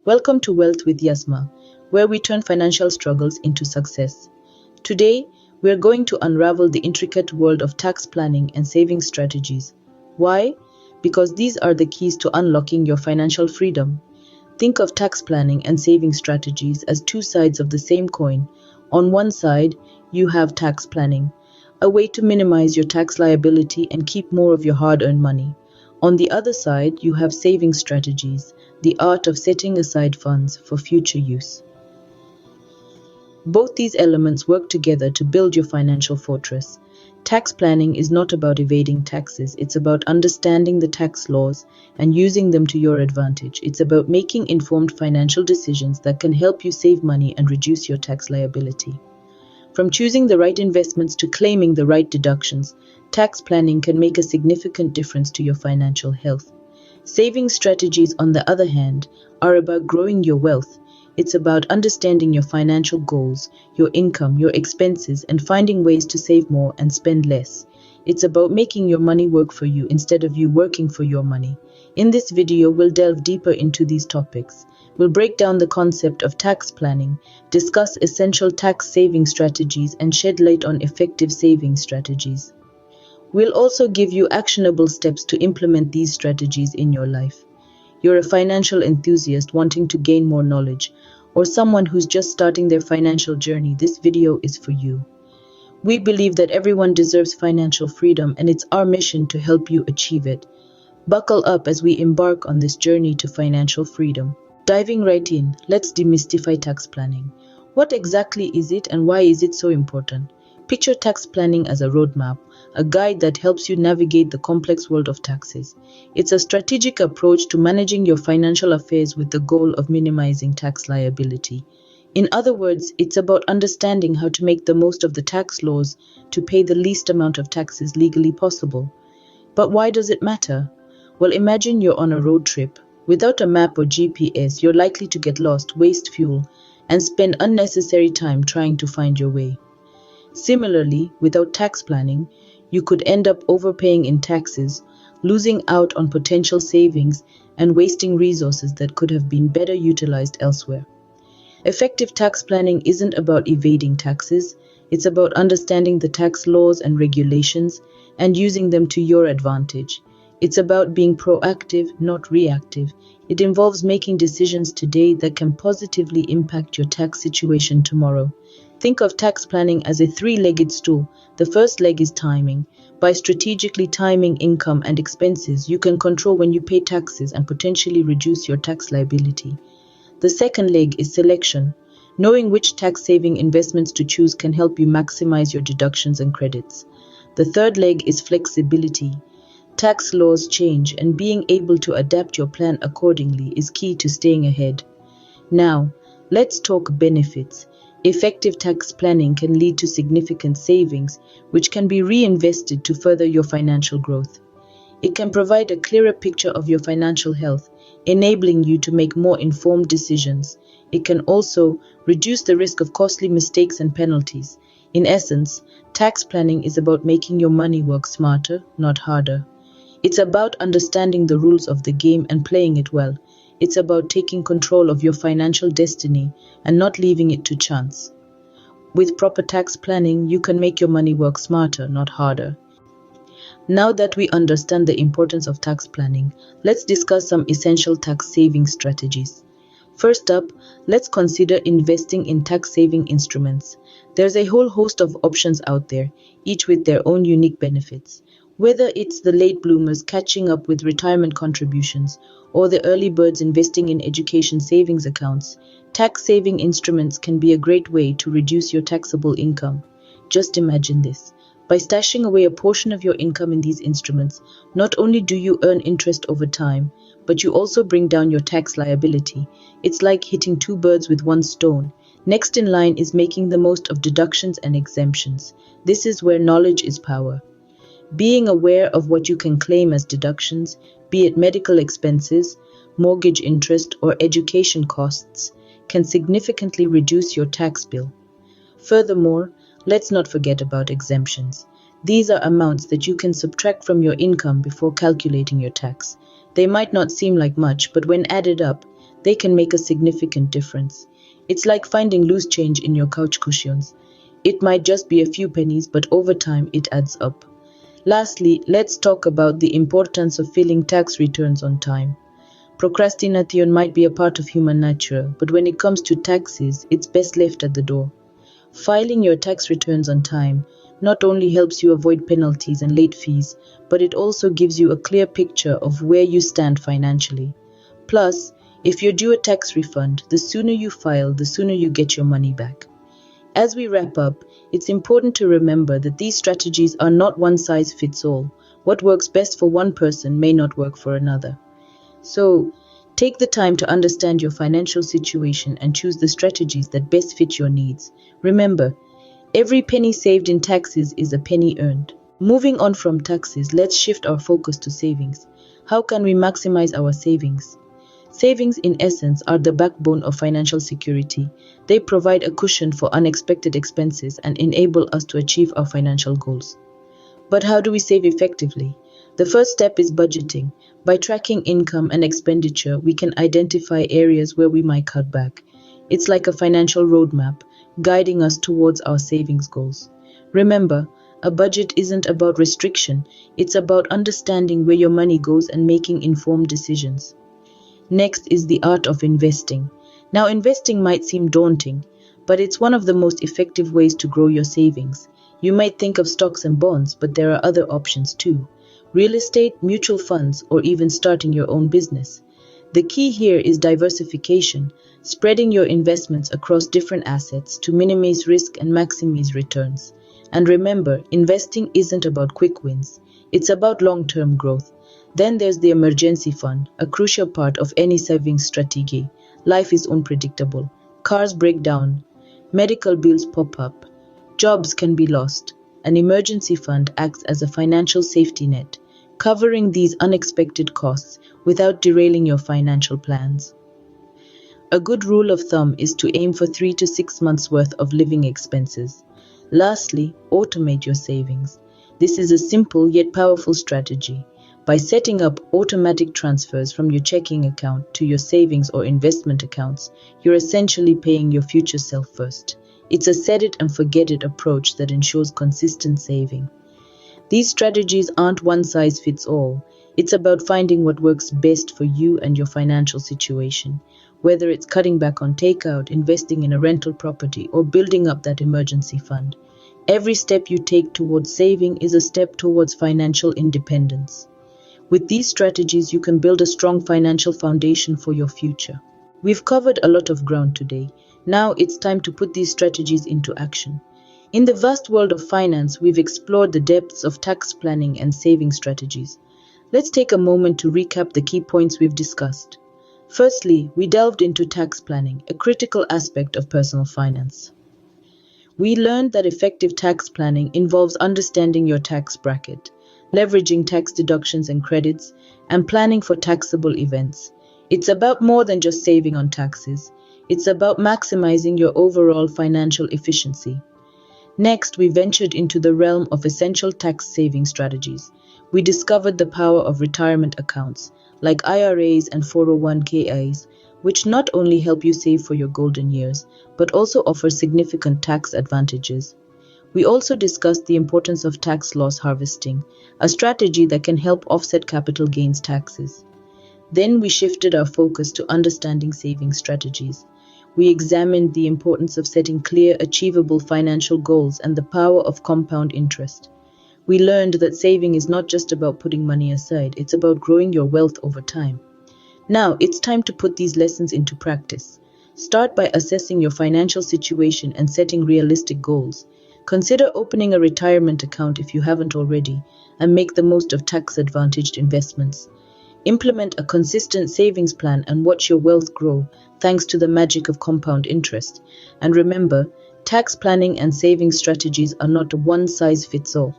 Welcome to Wealth with Yasmah, where we turn financial struggles into success. Today, we are going to unravel the intricate world of tax planning and saving strategies. Why? Because these are the keys to unlocking your financial freedom. Think of tax planning and saving strategies as two sides of the same coin. On one side, you have tax planning, a way to minimize your tax liability and keep more of your hard-earned money. On the other side, you have saving strategies, the art of setting aside funds for future use. Both these elements work together to build your financial fortress. Tax planning is not about evading taxes, it's about understanding the tax laws and using them to your advantage. It's about making informed financial decisions that can help you save money and reduce your tax liability. From choosing the right investments to claiming the right deductions, tax planning can make a significant difference to your financial health. Saving strategies, on the other hand, are about growing your wealth. It's about understanding your financial goals, your income, your expenses, and finding ways to save more and spend less. It's about making your money work for you instead of you working for your money. In this video, we'll delve deeper into these topics. We'll break down the concept of tax planning, discuss essential tax saving strategies, and shed light on effective saving strategies. We'll also give you actionable steps to implement these strategies in your life. You're a financial enthusiast wanting to gain more knowledge, or someone who's just starting their financial journey, this video is for you. We believe that everyone deserves financial freedom, and it's our mission to help you achieve it. Buckle up as we embark on this journey to financial freedom. Diving right in, let's demystify tax planning. What exactly is it and why is it so important? Picture tax planning as a roadmap, a guide that helps you navigate the complex world of taxes. It's a strategic approach to managing your financial affairs with the goal of minimizing tax liability. In other words, it's about understanding how to make the most of the tax laws to pay the least amount of taxes legally possible. But why does it matter? Well, imagine you're on a road trip. Without a map or GPS, you're likely to get lost, waste fuel, and spend unnecessary time trying to find your way. Similarly, without tax planning, you could end up overpaying in taxes, losing out on potential savings, and wasting resources that could have been better utilized elsewhere. Effective tax planning isn't about evading taxes, it's about understanding the tax laws and regulations and using them to your advantage. It's about being proactive, not reactive. It involves making decisions today that can positively impact your tax situation tomorrow. Think of tax planning as a three-legged stool. The first leg is timing. By strategically timing income and expenses, you can control when you pay taxes and potentially reduce your tax liability. The second leg is selection. Knowing which tax-saving investments to choose can help you maximize your deductions and credits. The third leg is flexibility. Tax laws change, and being able to adapt your plan accordingly is key to staying ahead. Now, let's talk benefits. Effective tax planning can lead to significant savings, which can be reinvested to further your financial growth. It can provide a clearer picture of your financial health, enabling you to make more informed decisions. It can also reduce the risk of costly mistakes and penalties. In essence, tax planning is about making your money work smarter, not harder. It's about understanding the rules of the game and playing it well. It's about taking control of your financial destiny and not leaving it to chance. With proper tax planning, you can make your money work smarter, not harder. Now that we understand the importance of tax planning, let's discuss some essential tax saving strategies. First up, let's consider investing in tax-saving instruments. There's a whole host of options out there, each with their own unique benefits. Whether it's the late bloomers catching up with retirement contributions or the early birds investing in education savings accounts, tax-saving instruments can be a great way to reduce your taxable income. Just imagine this. By stashing away a portion of your income in these instruments, not only do you earn interest over time, but you also bring down your tax liability. It's like hitting two birds with one stone. Next in line is making the most of deductions and exemptions. This is where knowledge is power. Being aware of what you can claim as deductions, be it medical expenses, mortgage interest, or education costs, can significantly reduce your tax bill. Furthermore, let's not forget about exemptions. These are amounts that you can subtract from your income before calculating your tax. They might not seem like much, but when added up, they can make a significant difference. It's like finding loose change in your couch cushions. It might just be a few pennies, but over time it adds up. Lastly, let's talk about the importance of filing tax returns on time. Procrastination might be a part of human nature, but when it comes to taxes, it's best left at the door. Filing your tax returns on time not only helps you avoid penalties and late fees, but it also gives you a clear picture of where you stand financially. Plus, if you're due a tax refund, the sooner you file, the sooner you get your money back. As we wrap up, it's important to remember that these strategies are not one size fits all. What works best for one person may not work for another. So, take the time to understand your financial situation and choose the strategies that best fit your needs. Remember, every penny saved in taxes is a penny earned. Moving on from taxes, let's shift our focus to savings. How can we maximize our savings? Savings, in essence, are the backbone of financial security. They provide a cushion for unexpected expenses and enable us to achieve our financial goals. But how do we save effectively? The first step is budgeting. By tracking income and expenditure, we can identify areas where we might cut back. It's like a financial roadmap, guiding us towards our savings goals. Remember, a budget isn't about restriction, it's about understanding where your money goes and making informed decisions. Next is the art of investing. Now, investing might seem daunting, but it's one of the most effective ways to grow your savings. You might think of stocks and bonds, but there are other options too. Real estate, mutual funds, or even starting your own business. The key here is diversification, spreading your investments across different assets to minimize risk and maximize returns. And remember, investing isn't about quick wins, it's about long-term growth. Then there's the emergency fund, a crucial part of any savings strategy. Life is unpredictable. Cars break down, medical bills pop up, jobs can be lost. An emergency fund acts as a financial safety net, covering these unexpected costs without derailing your financial plans. A good rule of thumb is to aim for 3 to 6 months worth of living expenses. Lastly, automate your savings. This is a simple yet powerful strategy. By setting up automatic transfers from your checking account to your savings or investment accounts, you're essentially paying your future self first. It's a set it and forget it approach that ensures consistent saving. These strategies aren't one size fits all. It's about finding what works best for you and your financial situation. Whether it's cutting back on takeout, investing in a rental property, or building up that emergency fund, every step you take towards saving is a step towards financial independence. With these strategies, you can build a strong financial foundation for your future. We've covered a lot of ground today. Now it's time to put these strategies into action. In the vast world of finance, we've explored the depths of tax planning and saving strategies. Let's take a moment to recap the key points we've discussed. Firstly, we delved into tax planning, a critical aspect of personal finance. We learned that effective tax planning involves understanding your tax bracket, leveraging tax deductions and credits, and planning for taxable events. It's about more than just saving on taxes. It's about maximizing your overall financial efficiency. Next, we ventured into the realm of essential tax saving strategies. We discovered the power of retirement accounts, like IRAs and 401ks, which not only help you save for your golden years, but also offer significant tax advantages. We also discussed the importance of tax loss harvesting, a strategy that can help offset capital gains taxes. Then we shifted our focus to understanding saving strategies. We examined the importance of setting clear, achievable financial goals and the power of compound interest. We learned that saving is not just about putting money aside, it's about growing your wealth over time. Now, it's time to put these lessons into practice. Start by assessing your financial situation and setting realistic goals. Consider opening a retirement account if you haven't already, and make the most of tax-advantaged investments. Implement a consistent savings plan and watch your wealth grow thanks to the magic of compound interest. And remember, tax planning and saving strategies are not a one-size-fits-all.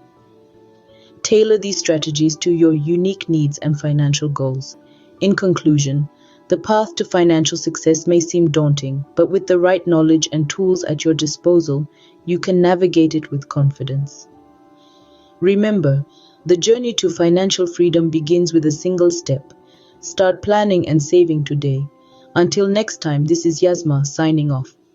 Tailor these strategies to your unique needs and financial goals. In conclusion, the path to financial success may seem daunting, but with the right knowledge and tools at your disposal, you can navigate it with confidence. Remember, the journey to financial freedom begins with a single step. Start planning and saving today. Until next time, this is Yasmah signing off.